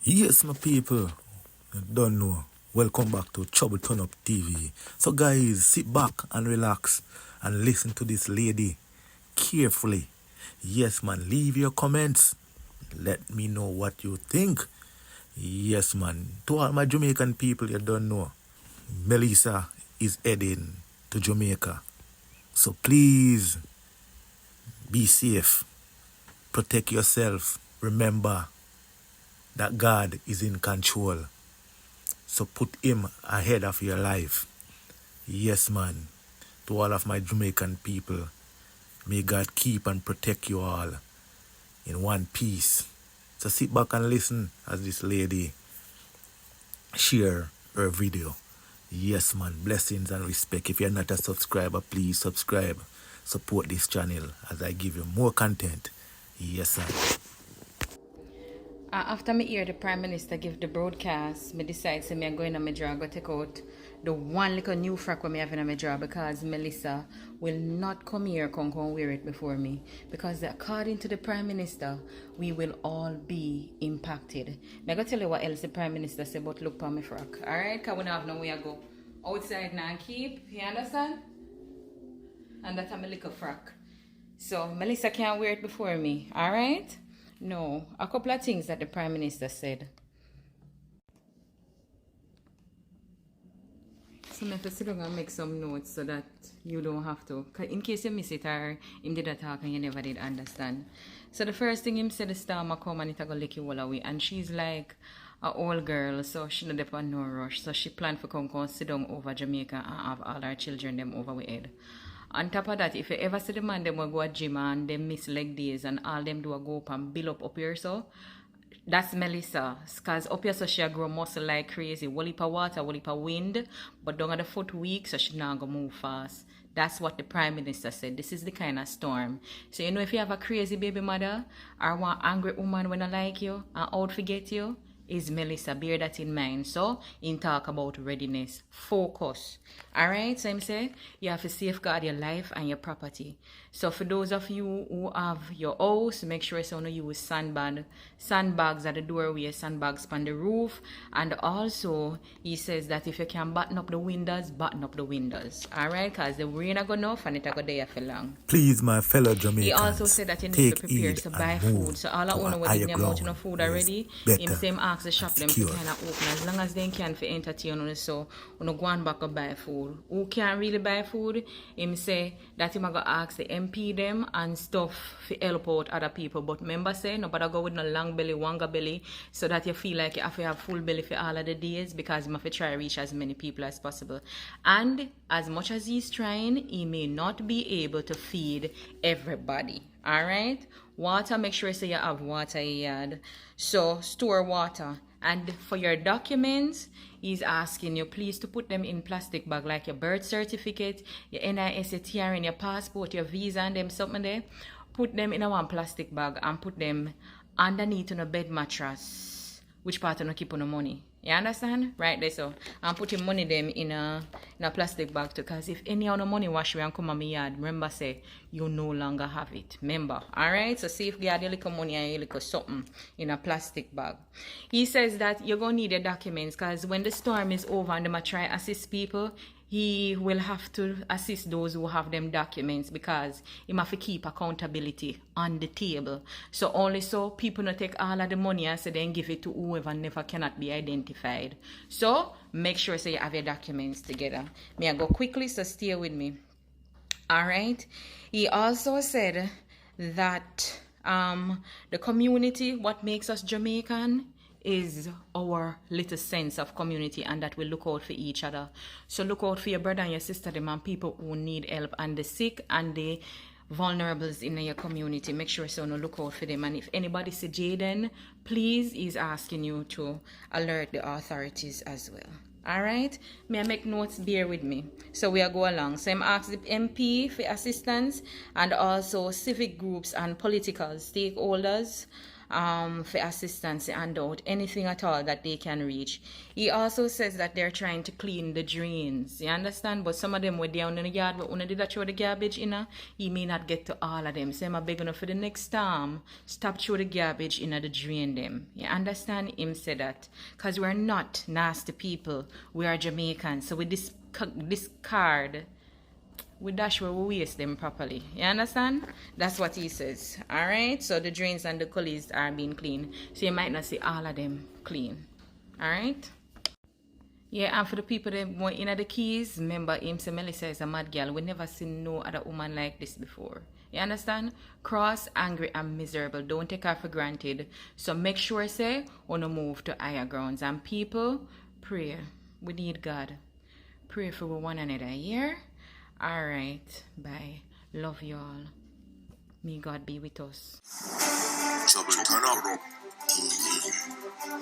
Yes, my people, you don't know. Welcome back to Trouble Turn Up TV. So, guys, sit back and relax and listen to this lady carefully. Yes, man, leave your comments. Let me know what you think. Yes, man. To all my Jamaican people, you don't know. Melissa is heading to Jamaica. So, please be safe. Protect yourself. Remember that God is in control. So put him ahead of your life. Yes, man. To all of my Jamaican people, may God keep and protect you all in one piece. So sit back and listen as this lady share her video. Yes, man. Blessings and respect. If you're not a subscriber, please subscribe. Support this channel as I give you more content. Yes, sir. After me hear the Prime Minister give the broadcast, me decide say me I go in my draw, go take out the one little new frock me have in my draw because Melissa will not come here come wear it before me. Because according to the Prime Minister, we will all be impacted. Me I go tell you what else the Prime Minister said, but look for my frock. Alright, because we don't have nowhere to go. Outside now keep, you understand? And that's my little frock. So Melissa can't wear it before me, alright? No, a couple of things that the Prime Minister said. So I have to sit down and make some notes so that you don't have to. In case you miss it or him did a talk and you never did understand. So the first thing him said, the storm will come and it will lick you all away. And she's like a old girl, so she not depend no rush. So she planned for come sit down over Jamaica and have all her children them over with head. On top of that, if you ever see the man them will go at gym and them miss leg days and all them do a go up and build up here so, that's Melissa. Because up here so she grow muscle like crazy. Whole heap of water, whole heap of wind, but down at the foot weak so she not gonna move fast. That's what the Prime Minister said. This is the kind of storm. So you know if you have a crazy baby mother or one angry woman when I like you and out forget you, is Melissa. Bear that in mind. So, in talk about readiness. Focus. Alright? So, I'm saying you have to safeguard your life and your property. So, for those of you who have your house, make sure you use sandbags at the doorway, sandbags on the roof. And also, he says that if you can button up the windows, button up the windows. Alright? Because the rain are going off and it are going there for long. Please, my fellow Jamaicans, he also said that you need to prepare to buy food. So, all I want to know is amount of food already. Him same ask the shop them to kind of open as long as they can for entertain on so when go on back and buy food. Who can't really buy food? Him say that him go ask the MP them and stuff for help out other people. But remember say nobody go with no long belly, wanga belly, so that you feel like you have to have full belly for all of the days because you have to try to reach as many people as possible. And as much as he's trying, he may not be able to feed everybody. Alright? Water, make sure so you have water in your yard. So store water. And for your documents, he's asking you please to put them in plastic bag like your birth certificate, your NIS, your TRN, your passport, your visa and them something there. Put them in a one plastic bag and put them underneath on a bed mattress. Which part of no keep on the money? You understand? Right there so. And put your money them in a plastic bag too. Because if any of the money wash away and come on my yard, remember say you no longer have it. Remember. Alright? So safeguard your little money and your little something in a plastic bag. He says that you're going to need your documents because when the storm is over and they might try assist people, he will have to assist those who have them documents because he must keep accountability on the table. So only so people not take all of the money and say then give it to whoever never cannot be identified. So make sure so you have your documents together. May I go quickly, so stay with me. Alright. He also said that the community, what makes us Jamaican, is our little sense of community and that we look out for each other. So look out for your brother and your sister, them and people who need help and the sick and the vulnerables in your community. Make sure so no look out for them. And if anybody see Jaden, please he's asking you to alert the authorities as well. Alright, may I make notes, bear with me. So we are go along. So I'm asking the MP for assistance and also civic groups and political stakeholders for assistance and out anything at all that they can reach. He also says that they're trying to clean the drains. You understand? But some of them were down in the yard, but when they did that throw the garbage in, he may not get to all of them. So I'm begging for the next time, stop throw the garbage in the drain them. You understand? Him said that. Because we're not nasty people. We are Jamaicans. So we discard, we dash where we waste them properly. You understand? That's what he says. Alright? So the drains and the gullies are being cleaned. So you might not see all of them clean. Alright? Yeah, and for the people that want in the keys, remember him say Melissa is a mad girl. We never seen no other woman like this before. You understand? Cross, angry, and miserable. Don't take her for granted. So make sure say wanna move to higher grounds. And people, pray. We need God. Pray for one another. Yeah? Alright. Bye. Love you all. May God be with us. Trouble turn up. TV.